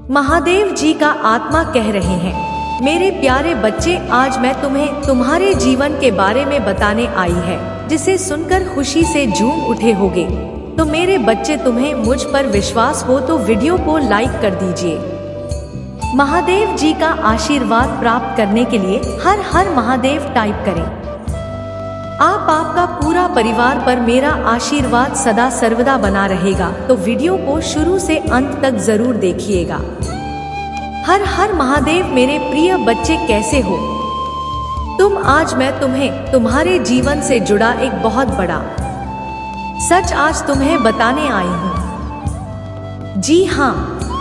महादेव जी का आत्मा कह रहे हैं, मेरे प्यारे बच्चे, आज मैं तुम्हें तुम्हारे जीवन के बारे में बताने आई है, जिसे सुनकर खुशी से झूम उठे होगे। तो मेरे बच्चे, तुम्हें मुझ पर विश्वास हो तो वीडियो को लाइक कर दीजिए। महादेव जी का आशीर्वाद प्राप्त करने के लिए हर हर महादेव टाइप करें। आपका पूरा परिवार पर मेरा आशीर्वाद सदा सर्वदा बना रहेगा, तो वीडियो को शुरू से अंत तक जरूर देखिएगा। हर हर महादेव। मेरे प्रिय बच्चे, कैसे हो तुम? आज मैं तुम्हें तुम्हारे जीवन से जुड़ा एक बहुत बड़ा सच आज तुम्हें बताने आई हूँ। जी हाँ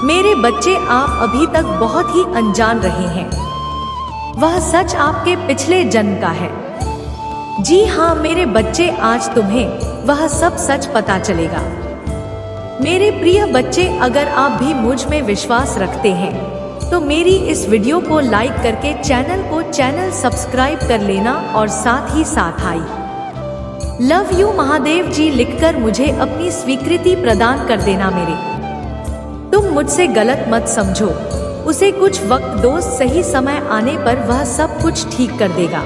मेरे बच्चे, आप अभी तक बहुत ही अनजान रहे हैं। वह सच आपके पिछले जन्म का है। जी हाँ मेरे बच्चे, आज तुम्हें वह सब सच पता चलेगा। मेरे प्रिय बच्चे, अगर आप भी मुझ में विश्वास रखते हैं तो मेरी इस वीडियो को लाइक करके चैनल सब्सक्राइब कर लेना और साथ ही साथ आई लव यू महादेव जी लिखकर मुझे अपनी स्वीकृति प्रदान कर देना। मेरे तुम मुझसे गलत मत समझो, उसे कुछ वक्त दो, सही समय आने पर वह सब कुछ ठीक कर देगा।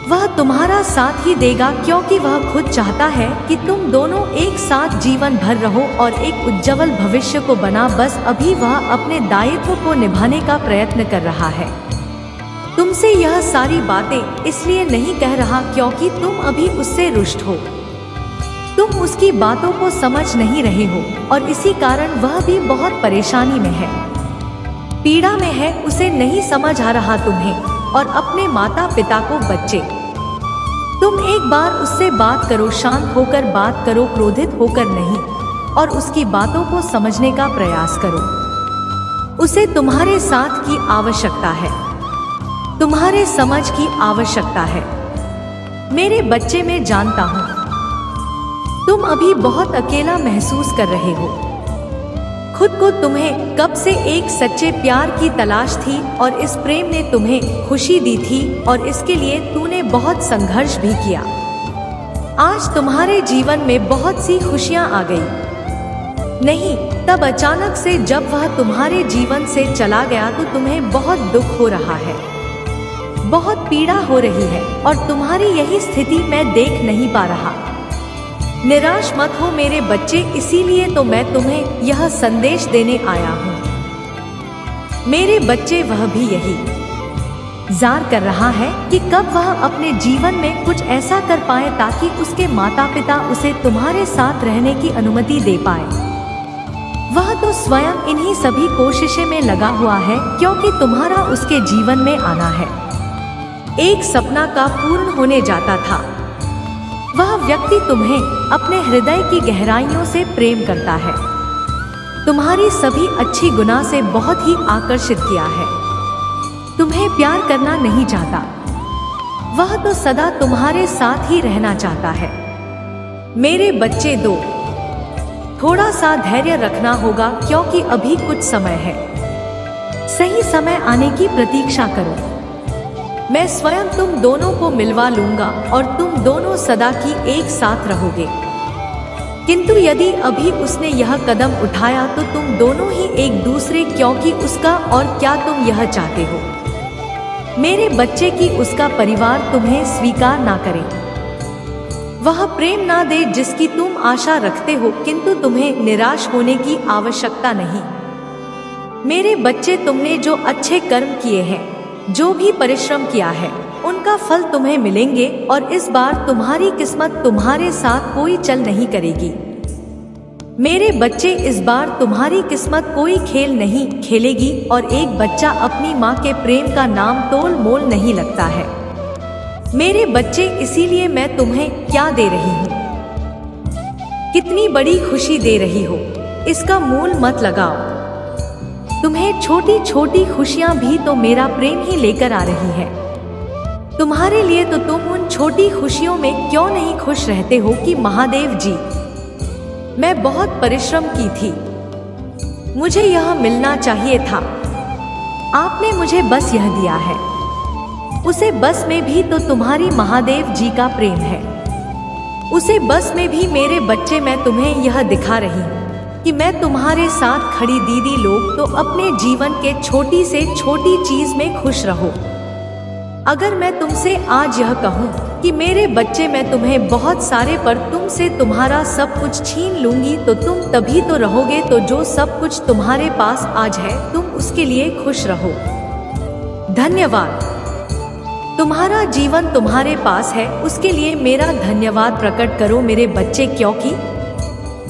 वह तुम्हारा साथ ही देगा, क्योंकि वह खुद चाहता है कि तुम दोनों एक साथ जीवन भर रहो और एक उज्जवल भविष्य को बना। बस अभी वह अपने दायित्व को निभाने का प्रयत्न कर रहा है। तुमसे यह सारी बातें इसलिए नहीं कह रहा क्योंकि तुम अभी उससे रुष्ट हो। तुम उसकी बातों को समझ नहीं रहे हो और इसी कारण वह भी बहुत परेशानी में है, पीड़ा में है। उसे नहीं समझ आ रहा तुम्हें और अपने माता पिता को। बच्चे, तुम एक बार उससे बात करो, शांत होकर बात करो, क्रोधित होकर नहीं, और उसकी बातों को समझने का प्रयास करो। उसे तुम्हारे साथ की आवश्यकता है, तुम्हारे समझ की आवश्यकता है। मेरे बच्चे, मैं जानता हूँ तुम अभी बहुत अकेला महसूस कर रहे हो। खुद को तुम्हें कब से एक सच्चे प्यार की तलाश थी और इस प्रेम ने तुम्हें खुशी दी थी और इसके लिए तूने बहुत संघर्ष भी किया। आज तुम्हारे जीवन में बहुत सी खुशियां आ गई। नहीं, तब अचानक से जब वह तुम्हारे जीवन से चला गया तो तुम्हें बहुत दुख हो रहा है, बहुत पीड़ा हो रही है और तुम्हारी यही स्थिति मैं देख नहीं पा रहा। निराश मत हो मेरे बच्चे, इसीलिए तो मैं तुम्हें यह संदेश देने आया हूँ। मेरे बच्चे, वह भी यही जार कर रहा है कि कब वह अपने जीवन में कुछ ऐसा कर पाए ताकि उसके माता पिता उसे तुम्हारे साथ रहने की अनुमति दे पाए। वह तो स्वयं इन्हीं सभी कोशिशें में लगा हुआ है, क्योंकि तुम्हारा उसके जीवन में आना है एक सपना का पूर्ण होने जाता था। वह व्यक्ति तुम्हें अपने हृदय की गहराइयों से प्रेम करता है, तुम्हारी सभी अच्छी गुना से बहुत ही आकर्षित किया है, तुम्हें प्यार करना नहीं चाहता। वह तो सदा तुम्हारे साथ ही रहना चाहता है। मेरे बच्चे, थोड़ा सा धैर्य रखना होगा, क्योंकि अभी कुछ समय है। सही समय आने की प्रतीक्षा करो। मैं स्वयं तुम दोनों को मिलवा लूंगा और तुम दोनों सदा की एक साथ रहोगे। किंतु यदि अभी उसने यह कदम उठाया तो तुम दोनों ही एक दूसरे, क्योंकि उसका और क्या तुम यह चाहते हो मेरे बच्चे कि उसका परिवार तुम्हें स्वीकार ना करे, वह प्रेम ना दे जिसकी तुम आशा रखते हो। किंतु तुम्हें निराश होने की आवश्यकता नहीं मेरे बच्चे। तुमने जो अच्छे कर्म किए हैं, जो भी परिश्रम किया है, उनका फल तुम्हें मिलेंगे और इस बार तुम्हारी किस्मत तुम्हारे साथ कोई चल नहीं करेगी मेरे बच्चे। इस बार तुम्हारी किस्मत कोई खेल नहीं खेलेगी और एक बच्चा अपनी माँ के प्रेम का नाम तोल मोल नहीं लगता है मेरे बच्चे। इसीलिए मैं तुम्हें क्या दे रही हूँ, कितनी बड़ी खुशी दे रही हो, इसका मूल मत लगाओ। तुम्हें छोटी छोटी खुशियां भी तो मेरा प्रेम ही लेकर आ रही है तुम्हारे लिए। तो तुम उन छोटी खुशियों में क्यों नहीं खुश रहते हो कि महादेव जी, मैं बहुत परिश्रम की थी, मुझे यह मिलना चाहिए था, आपने मुझे बस यह दिया है। उसे बस में भी तो तुम्हारी महादेव जी का प्रेम है, उसे बस में भी मेरे बच्चे मैं तुम्हें यह दिखा रही हूँ कि मैं तुम्हारे साथ खड़ी दीदी लोग तो अपने जीवन के छोटी से छोटी चीज में खुश रहो। अगर मैं तुमसे आज यह कहूँ कि मेरे बच्चे मैं तुम्हें बहुत सारे पर तुमसे तुम्हारा सब कुछ छीन लूंगी तो तुम तभी तो रहोगे। तो जो सब कुछ तुम्हारे पास आज है तुम उसके लिए खुश रहो। धन्यवाद। तुम्हारा जीवन तुम्हारे पास है उसके लिए मेरा धन्यवाद प्रकट करो मेरे बच्चे, क्योंकि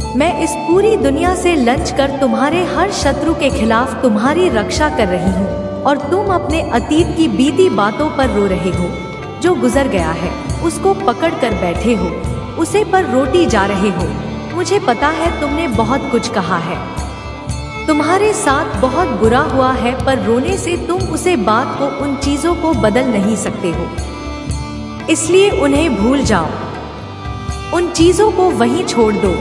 मैं इस पूरी दुनिया से लंच कर तुम्हारे हर शत्रु के खिलाफ तुम्हारी रक्षा कर रही हूँ और तुम अपने अतीत की बीती बातों पर रो रहे हो। जो गुजर गया है उसको पकड़ कर बैठे हो, उसे पर रोटी जा रहे हो। मुझे पता है तुमने बहुत कुछ कहा है, तुम्हारे साथ बहुत बुरा हुआ है, पर रोने से तुम उसे बात को उन चीजों को बदल नहीं सकते हो। इसलिए उन्हें भूल जाओ, उन चीजों को वहीं छोड़ दो।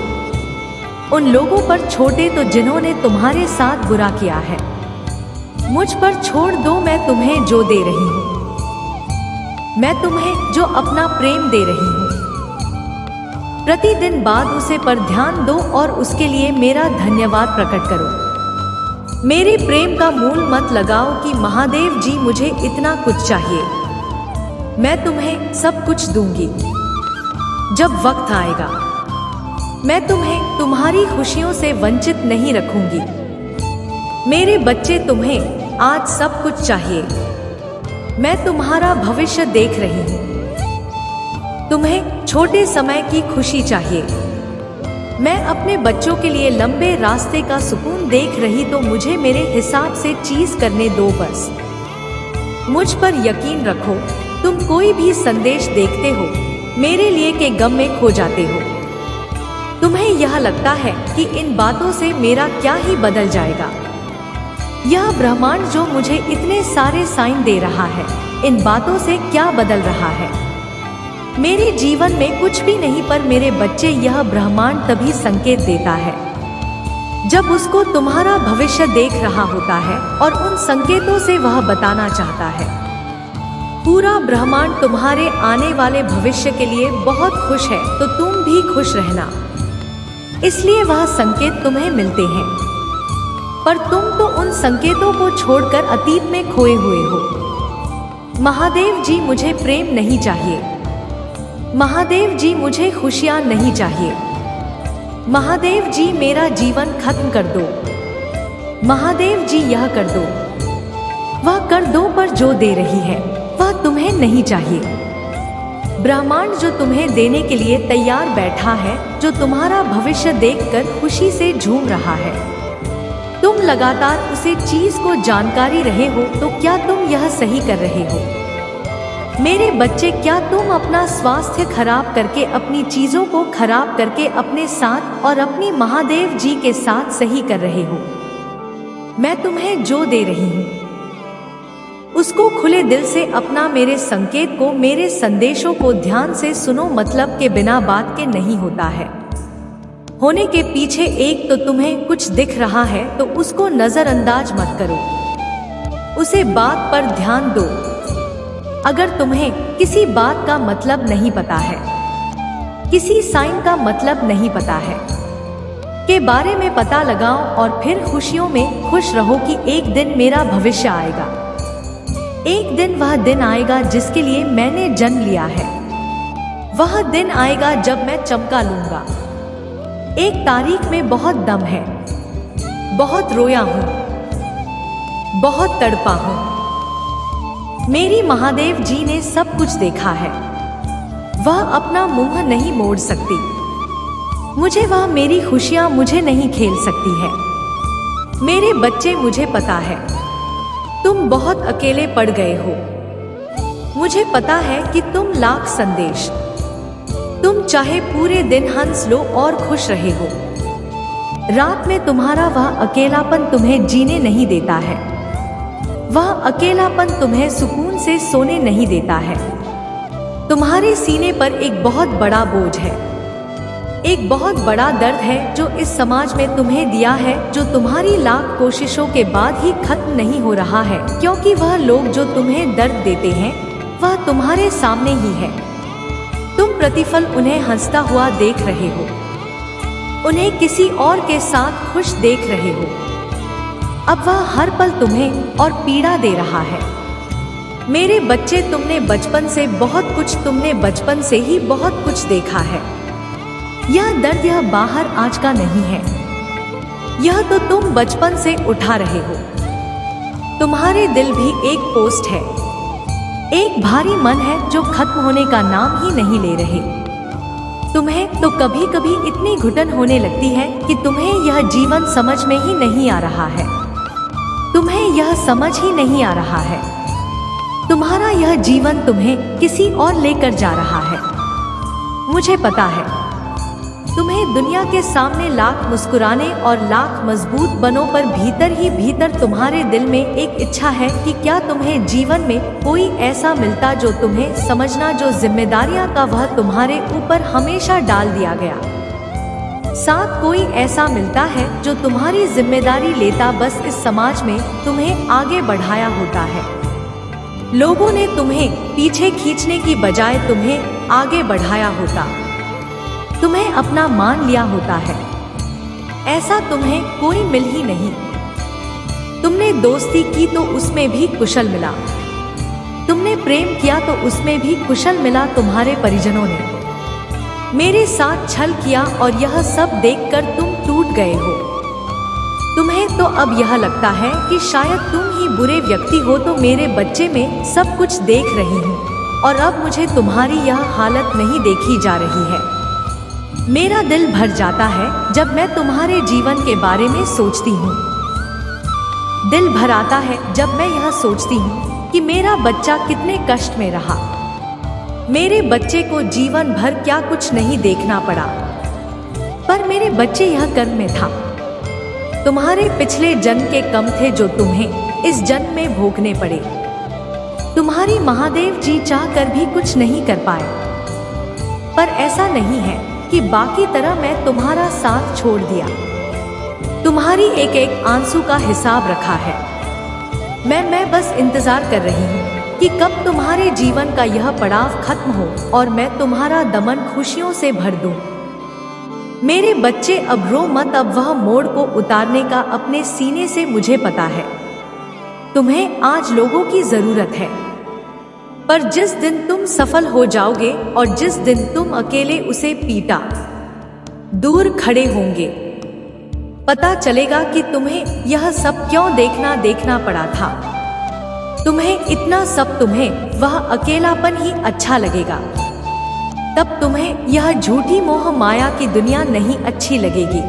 उन लोगों पर छोड़े तो जिन्होंने तुम्हारे साथ बुरा किया है, मुझ पर छोड़ दो। मैं तुम्हें जो दे रही हूँ, मैं तुम्हें जो अपना प्रेम दे रही हूँ, प्रतिदिन बाद उसे पर ध्यान दो और उसके लिए मेरा धन्यवाद प्रकट करो। मेरे प्रेम का मूल मत लगाओ कि महादेव जी मुझे इतना कुछ चाहिए, मैं तुम्हें सब कुछ दूंगी जब वक्त आएगा। मैं तुम्हें तुम्हारी खुशियों से वंचित नहीं रखूंगी। मेरे बच्चे तुम्हें आज सब कुछ चाहिए, मैं तुम्हारा भविष्य देख रही हूँ। तुम्हें छोटे समय की खुशी चाहिए, मैं अपने बच्चों के लिए लंबे रास्ते का सुकून देख रही तो मुझे मेरे हिसाब से चीज करने दो बस। मुझ पर यकीन रखो, तुम कोई भी संदेश देखते हो मेरे लिए के गम में खो जाते हो। तुम्हें यह लगता है कि इन बातों से मेरा क्या ही बदल जाएगा। यह ब्रह्मांड जो मुझे इतने सारे साइन दे रहा है, इन बातों से क्या बदल रहा है? मेरे जीवन में कुछ भी नहीं, पर मेरे बच्चे यह ब्रह्मांड तभी संकेत देता है जब उसको तुम्हारा भविष्य देख रहा होता है और उन संकेतों से वह बताना चाहता है। पूरा ब्रह्मांड तुम्हारे आने वाले भविष्य के लिए बहुत खुश है, तो तुम भी खुश रहना। इसलिए वह संकेत तुम्हें मिलते हैं, पर तुम तो उन संकेतों को छोड़कर अतीत में खोए हुए हो। महादेव जी मुझे प्रेम नहीं चाहिए, महादेव जी मुझे खुशियां नहीं चाहिए, महादेव जी मेरा जीवन खत्म कर दो, महादेव जी यह कर दो, वह कर दो, पर जो दे रही है वह तुम्हें नहीं चाहिए। ब्रह्मांड जो तुम्हें देने के लिए तैयार बैठा है, जो तुम्हारा भविष्य देखकर खुशी से झूम रहा है, तुम लगातार उसे चीज को जानकारी रहे हो, तो क्या तुम यह सही कर रहे हो? मेरे बच्चे, क्या तुम अपना स्वास्थ्य खराब करके, अपनी चीजों को खराब करके अपने साथ और अपनी महादेव जी के साथ सही कर रहे हो? मैं तुम्हें जो दे रही हूँ उसको खुले दिल से अपना, मेरे संकेत को, मेरे संदेशों को ध्यान से सुनो। मतलब के बिना बात के नहीं होता है, होने के पीछे एक तो तुम्हें कुछ दिख रहा है तो उसको नजरअंदाज मत करो, उसे बात पर ध्यान दो। अगर तुम्हें किसी बात का मतलब नहीं पता है, किसी साइन का मतलब नहीं पता है, के बारे में पता लगाओ और फिर खुशियों में खुश रहो कि एक दिन मेरा भविष्य आएगा। एक दिन वह दिन आएगा जिसके लिए मैंने जन्म लिया है। वह दिन आएगा जब मैं चमका लूंगा। एक तारीख में बहुत दम है, बहुत रोया हूं, बहुत तड़पा हूं। मेरी महादेव जी ने सब कुछ देखा है, वह अपना मुंह नहीं मोड़ सकती मुझे, वह मेरी खुशियां मुझे नहीं खेल सकती है। मेरे बच्चे, मुझे पता है तुम बहुत अकेले पड़ गए हो। मुझे पता है कि तुम लाख संदेश, तुम चाहे पूरे दिन हंस लो और खुश रहे हो, रात में तुम्हारा वह अकेलापन तुम्हें जीने नहीं देता है। वह अकेलापन तुम्हें सुकून से सोने नहीं देता है। तुम्हारे सीने पर एक बहुत बड़ा बोझ है, एक बहुत बड़ा दर्द है जो इस समाज में तुम्हें दिया है, जो तुम्हारी लाख कोशिशों के बाद ही खत्म नहीं हो रहा है, क्योंकि वह लोग जो तुम्हें दर्द देते हैं वह तुम्हारे सामने ही है। तुम प्रतिफल उन्हें हंसता हुआ देख रहे हो। उन्हें किसी और के साथ खुश देख रहे हो। अब वह हर पल तुम्हें और पीड़ा दे रहा है। मेरे बच्चे, तुमने बचपन से ही बहुत कुछ देखा है। यह दर्द, यह बाहर आज का नहीं है, यह तो तुम बचपन से उठा रहे हो। तुम्हारे दिल भी एक पोस्ट है, एक भारी मन है जो खत्म होने का नाम ही नहीं ले रहे। तुम्हें तो कभी कभी इतनी घुटन होने लगती है कि तुम्हें यह जीवन समझ में ही नहीं आ रहा है। तुम्हें यह समझ ही नहीं आ रहा है, तुम्हारा यह जीवन तुम्हें किसी और लेकर जा रहा है। मुझे पता है, तुम्हें दुनिया के सामने लाख मुस्कुराने और लाख मजबूत बनो, पर भीतर ही भीतर तुम्हारे दिल में एक इच्छा है कि क्या तुम्हें जीवन में कोई ऐसा मिलता जो तुम्हें समझना, जो जिम्मेदारियां का वह तुम्हारे ऊपर हमेशा डाल दिया गया। साथ कोई ऐसा मिलता है जो तुम्हारी जिम्मेदारी लेता, बस इस समाज में तुम्हें आगे बढ़ाया होता है। लोगों ने तुम्हें पीछे खींचने की बजाय तुम्हें आगे बढ़ाया होता, तुम्हें अपना मान लिया होता है। ऐसा तुम्हें कोई मिल ही नहीं। तुमने दोस्ती की तो उसमें भी कुशल मिला, तुमने प्रेम किया तो उसमें भी कुशल मिला। तुम्हारे परिजनों ने मेरे साथ छल किया और यह सब देखकर तुम टूट गए हो। तुम्हें तो अब यह लगता है कि शायद तुम ही बुरे व्यक्ति हो। तो मेरे बच्चे, में सब कुछ देख रही हूँ और अब मुझे तुम्हारी यह हालत नहीं देखी जा रही है। मेरा दिल भर जाता है जब मैं तुम्हारे जीवन के बारे में सोचती हूँ। दिल भर आता है जब मैं यह सोचती हूँ कि मेरा बच्चा कितने कष्ट में रहा। मेरे बच्चे को जीवन भर क्या कुछ नहीं देखना पड़ा, पर मेरे बच्चे यह कर्म में था। तुम्हारे पिछले जन्म के कम थे जो तुम्हें इस जन्म में भोगने पड़े। तुम्हारी महादेव जी चाहकर भी कुछ नहीं कर पाए। पर ऐसा नहीं है कि बाकी तरह मैं तुम्हारा साथ छोड़ दिया। तुम्हारी एक एक आंसू का हिसाब रखा है। मैं बस इंतजार कर रही हूँ कि कब तुम्हारे जीवन का यह पड़ाव खत्म हो और मैं तुम्हारा दमन खुशियों से भर दूं। मेरे बच्चे, अब रो मत। अब वह मोड़ को उतारने का अपने सीने से मुझे पता है। तुम्हें आज लोगों की जरूरत है, पर जिस दिन तुम सफल हो जाओगे और जिस दिन तुम अकेले उसे पीटा दूर खड़े होंगे, पता चलेगा कि तुम्हें यह सब क्यों देखना पड़ा था। तुम्हें इतना सब, तुम्हें वह अकेलापन ही अच्छा लगेगा। तब तुम्हें यह झूठी मोह माया की दुनिया नहीं अच्छी लगेगी,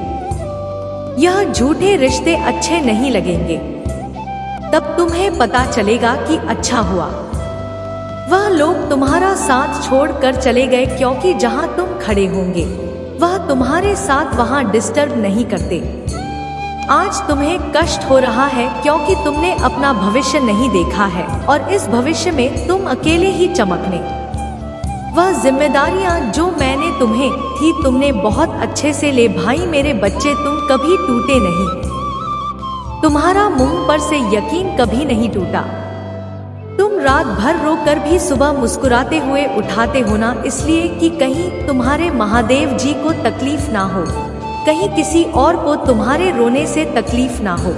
यह झूठे रिश्ते अच्छे नहीं लगेंगे। तब तुम्हें पता चलेगा कि अच्छा हुआ वह लोग तुम्हारा साथ छोड़कर चले गए, क्योंकि जहां तुम खड़े होंगे वह तुम्हारे साथ वहां डिस्टर्ब नहीं करते। आज तुम्हें कष्ट हो रहा है क्योंकि तुमने अपना भविष्य नहीं देखा है और इस भविष्य में तुम अकेले ही चमकने। वह जिम्मेदारियां जो मैंने तुम्हें थी, तुमने बहुत अच्छे से ले भाई। मेरे बच्चे, तुम कभी टूटे नहीं। तुम्हारा मुंह पर से यकीन कभी नहीं टूटा। तुम रात भर रोकर भी सुबह मुस्कुराते हुए उठाते हो ना, इसलिए कि कहीं तुम्हारे महादेव जी को तकलीफ ना हो, कहीं किसी और को तुम्हारे रोने से तकलीफ ना हो।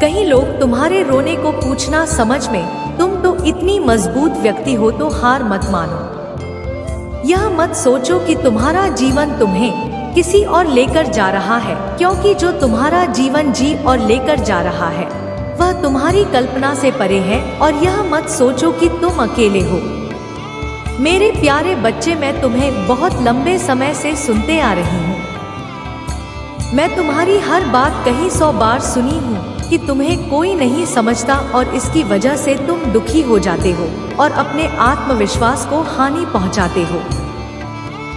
कहीं लोग तुम्हारे रोने को पूछना समझ में, तुम तो इतनी मजबूत व्यक्ति हो, तो हार मत मानो। यह मत सोचो कि तुम्हारा जीवन तुम्हें किसी और लेकर जा रहा है, क्योंकि जो तुम्हारा जीवन जी और लेकर जा रहा है वह तुम्हारी कल्पना से परे है। और यह मत सोचो कि तुम अकेले हो। मेरे प्यारे बच्चे, मैं तुम्हें बहुत लंबे समय से सुनते आ रही हूँ। मैं तुम्हारी हर बात कहीं 100 बार सुनी हूँ कि तुम्हें कोई नहीं समझता और इसकी वजह से तुम दुखी हो जाते हो और अपने आत्मविश्वास को हानि पहुँचाते हो।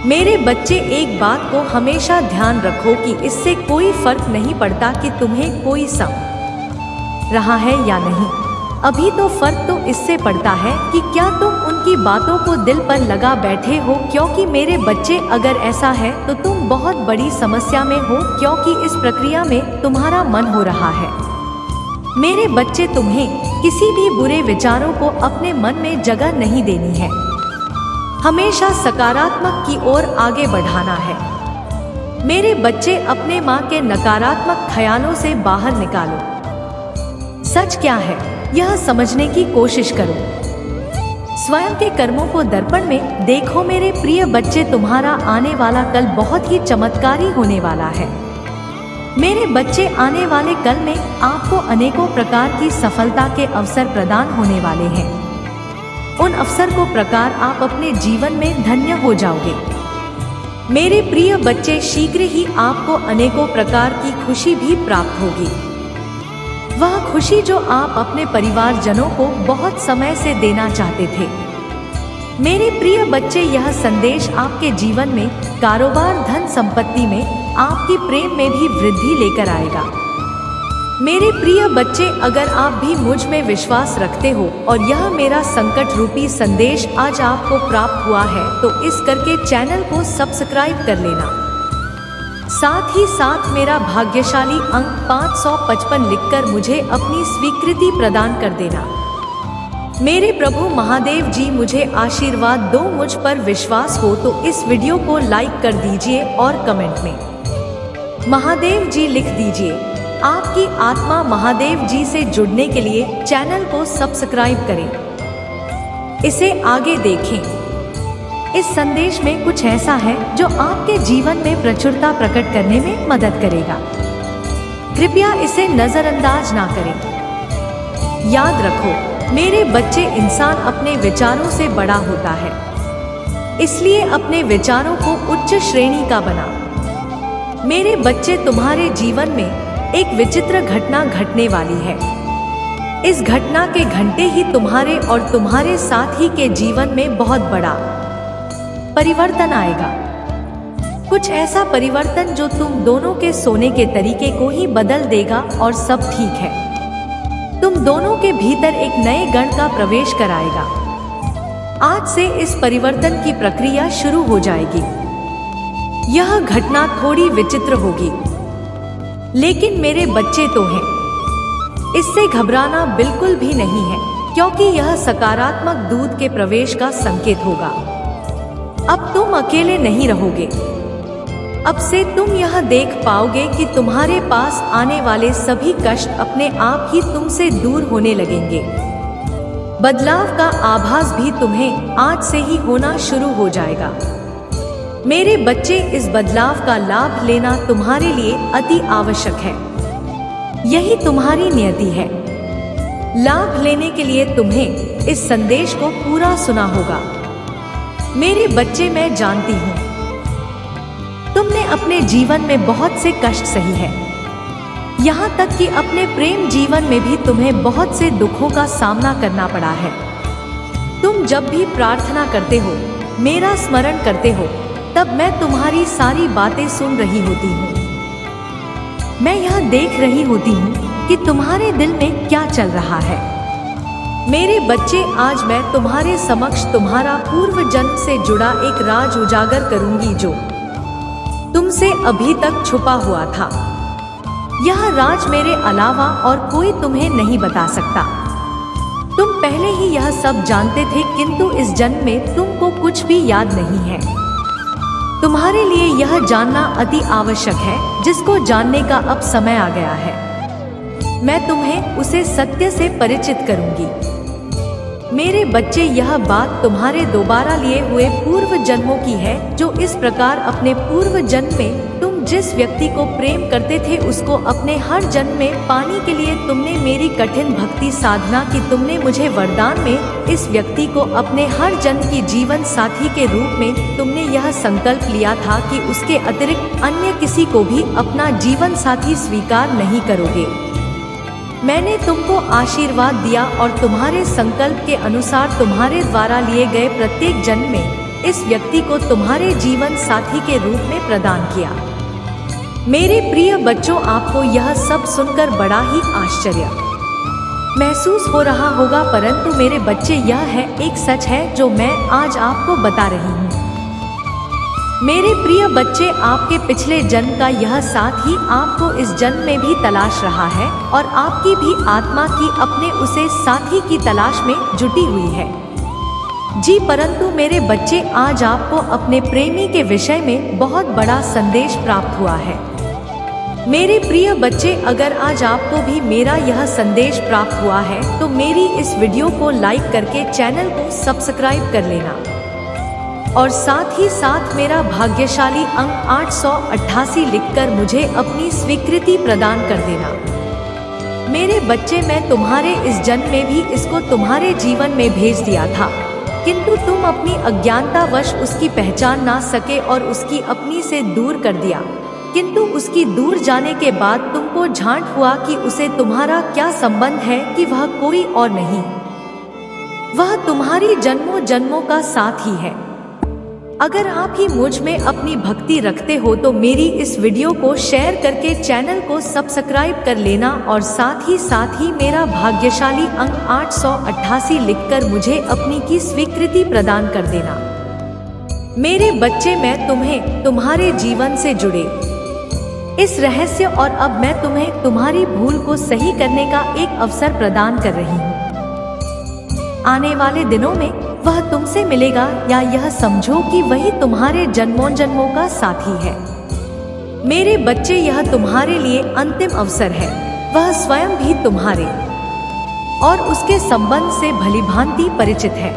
मेरे बच्चे, एक बात को हमेशा ध्यान रखो कि इससे कोई फर्क नहीं पड़ता कि तुम्हें कोई समझ रहा है या नहीं। अभी तो फर्क तो इससे पड़ता है कि क्या तुम उनकी बातों को दिल पर लगा बैठे हो। क्योंकि मेरे बच्चे, अगर ऐसा है तो तुम बहुत बड़ी समस्या में हो, क्योंकि इस प्रक्रिया में तुम्हारा मन हो रहा है। मेरे बच्चे, तुम्हें किसी भी बुरे विचारों को अपने मन में जगह नहीं देनी है, हमेशा सकारात्मक की ओर आगे बढ़ाना है। मेरे बच्चे, अपने माँ के नकारात्मक ख्यालों से बाहर निकालो। सच क्या है यह समझने की कोशिश करो। स्वयं के कर्मों को दर्पण में देखो। मेरे प्रिय बच्चे, तुम्हारा आने वाला कल बहुत ही चमत्कारी होने वाला है। मेरे बच्चे, आने वाले कल में आपको अनेकों प्रकार की सफलता के अवसर प्रदान होने वाले हैं। उन अवसर को प्रकार आप अपने जीवन में धन्य हो जाओगे। मेरे प्रिय बच्चे, शीघ्र ही आपको अनेकों प्रकार की खुशी भी प्राप्त होगी। वह खुशी जो आप अपने परिवारजनों को बहुत समय से देना चाहते थे। मेरे प्रिय बच्चे, यह संदेश आपके जीवन में, कारोबार, धन संपत्ति में, आपकी प्रेम में भी वृद्धि लेकर आएगा। मेरे प्रिय बच्चे, अगर आप भी मुझ में विश्वास रखते हो और यह मेरा संकट रूपी संदेश आज आपको प्राप्त हुआ है, तो इस करके चैनल को सब्सक्राइब कर लेना। साथ ही साथ मेरा भाग्यशाली अंक 555 लिखकर मुझे अपनी स्वीकृति प्रदान कर देना। मेरे प्रभु महादेव जी, मुझे आशीर्वाद दो। मुझ पर विश्वास हो तो इस वीडियो को लाइक कर दीजिए और कमेंट में महादेव जी लिख दीजिए। आपकी आत्मा महादेव जी से जुड़ने के लिए चैनल को सब्सक्राइब करें। इसे आगे देखें। इस संदेश में कुछ ऐसा है जो आपके जीवन में प्रचुरता प्रकट करने में मदद करेगा। कृपया इसे नजरअंदाज ना करें। याद रखो मेरे बच्चे, इंसान अपने विचारों से बड़ा होता है, इसलिए अपने विचारों को उच्च श्रेणी का बना। मेरे बच्चे, तुम्हारे जीवन में एक विचित्र घटना घटने वाली है। इस घटना के घंटे ही तुम्हारे और तुम्हारे साथी के जीवन में बहुत बड़ा परिवर्तन आएगा। कुछ ऐसा परिवर्तन जो तुम दोनों के सोने के तरीके को ही बदल देगा और सब ठीक है। तुम दोनों के भीतर एक नए गण का प्रवेश कराएगा। आज से इस परिवर्तन की प्रक्रिया शुरू हो जाएगी। यह घटना थोड़ी विचित्र होगी, लेकिन मेरे बच्चे तो हैं। इससे घबराना बिल्कुल भी नहीं है, क्योंकि यह सकारात्मक दूत के प्रवेश का संकेत होगा। अब तुम अकेले नहीं रहोगे। अब से तुम यह देख पाओगे कि तुम्हारे पास आने वाले सभी कष्ट अपने आप ही तुमसे दूर होने लगेंगे। बदलाव का आभास भी तुम्हें आज से ही होना शुरू हो जाएगा। मेरे बच्चे, इस बदलाव का लाभ लेना तुम्हारे लिए अति आवश्यक है। यही तुम्हारी नियति है। लाभ लेने के लिए तुम्हें इस संदेश को पूरा सुना होगा। मेरे बच्चे, मैं जानती हूँ तुमने अपने जीवन में बहुत से कष्ट सही है। यहाँ तक कि अपने प्रेम जीवन में भी तुम्हें बहुत से दुखों का सामना करना पड़ा है। तुम जब भी प्रार्थना करते हो, मेरा स्मरण करते हो, तब मैं तुम्हारी सारी बातें सुन रही होती हूँ। मैं यह देख रही होती हूँ कि तुम्हारे दिल में क्या चल रहा है। मेरे बच्चे, आज मैं तुम्हारे समक्ष तुम्हारा पूर्व जन्म से जुड़ा एक राज उजागर करूंगी जो तुमसे अभी तक छुपा हुआ था। यह राज मेरे अलावा और कोई तुम्हें नहीं बता सकता। तुम पहले ही यह सब जानते थे, किंतु इस जन्म में तुमको कुछ भी याद नहीं है। तुम्हारे लिए यह जानना अति आवश्यक है, जिसको जानने का अब समय आ गया है। मैं तुम्हें उसे सत्य से परिचित करूंगी। मेरे बच्चे, यह बात तुम्हारे दोबारा लिए हुए पूर्व जन्मों की है, जो इस प्रकार अपने पूर्व जन्म में तुम जिस व्यक्ति को प्रेम करते थे उसको अपने हर जन्म में पाने के लिए तुमने मेरी कठिन भक्ति साधना की। तुमने मुझे वरदान में इस व्यक्ति को अपने हर जन्म की जीवन साथी के रूप में तुमने यह संकल्प लिया था कि उसके अतिरिक्त अन्य किसी को भी अपना जीवन साथी स्वीकार नहीं करोगे। मैंने तुमको आशीर्वाद दिया और तुम्हारे संकल्प के अनुसार तुम्हारे द्वारा लिए गए प्रत्येक जन्म में इस व्यक्ति को तुम्हारे जीवन साथी के रूप में प्रदान किया। मेरे प्रिय बच्चों, आपको यह सब सुनकर बड़ा ही आश्चर्य महसूस हो रहा होगा, परंतु मेरे बच्चे, यह है एक सच है जो मैं आज आपको बता रही हूँ। मेरे प्रिय बच्चे, आपके पिछले जन्म का यह साथ ही आपको इस जन्म में भी तलाश रहा है और आपकी भी आत्मा की अपने उसे साथी की तलाश में जुटी हुई है। जी परंतु मेरे बच्चे, आज आपको अपने प्रेमी के विषय में बहुत बड़ा संदेश प्राप्त हुआ है। मेरे प्रिय बच्चे, अगर आज आपको भी मेरा यह संदेश प्राप्त हुआ है तो मेरी इस वीडियो को लाइक करके चैनल को सब्सक्राइब कर लेना और साथ ही साथ मेरा भाग्यशाली अंक 888 लिखकर मुझे अपनी स्वीकृति प्रदान कर देना। मेरे बच्चे, मैं तुम्हारे इस जन्म में भी इसको तुम्हारे जीवन में भेज दिया था, किंतु तुम अपनी अज्ञानतावश उसकी पहचान ना सके और उसकी अपनी से दूर कर दिया। किंतु उसकी दूर जाने के बाद तुमको झांट हुआ कि उसे तुम्हारा क्या संबंध है, कि वह कोई और नहीं, वह तुम्हारी जन्मों जन्मों का साथ ही है। अगर आप ही मुझ में अपनी भक्ति रखते हो तो मेरी इस वीडियो को शेयर करके चैनल को सब्सक्राइब कर लेना और साथ ही मेरा भाग्यशाली अंक 888 लिखकर मुझे अपनी की स्वीकृति प्रदान कर देना। मेरे बच्चे, मैं तुम्हें तुम्हारे जीवन से जुड़े इस रहस्य और अब मैं तुम्हें तुम्हारी भूल को सही करने का एक अवसर प्रदान कर रही हूँ। आने वाले दिनों में वह तुमसे मिलेगा, या यह समझो कि वही तुम्हारे जन्मों जन्मों का साथी है। मेरे बच्चे, यह तुम्हारे लिए अंतिम अवसर है। वह स्वयं भी तुम्हारे और उसके संबंध से भलीभांति परिचित है।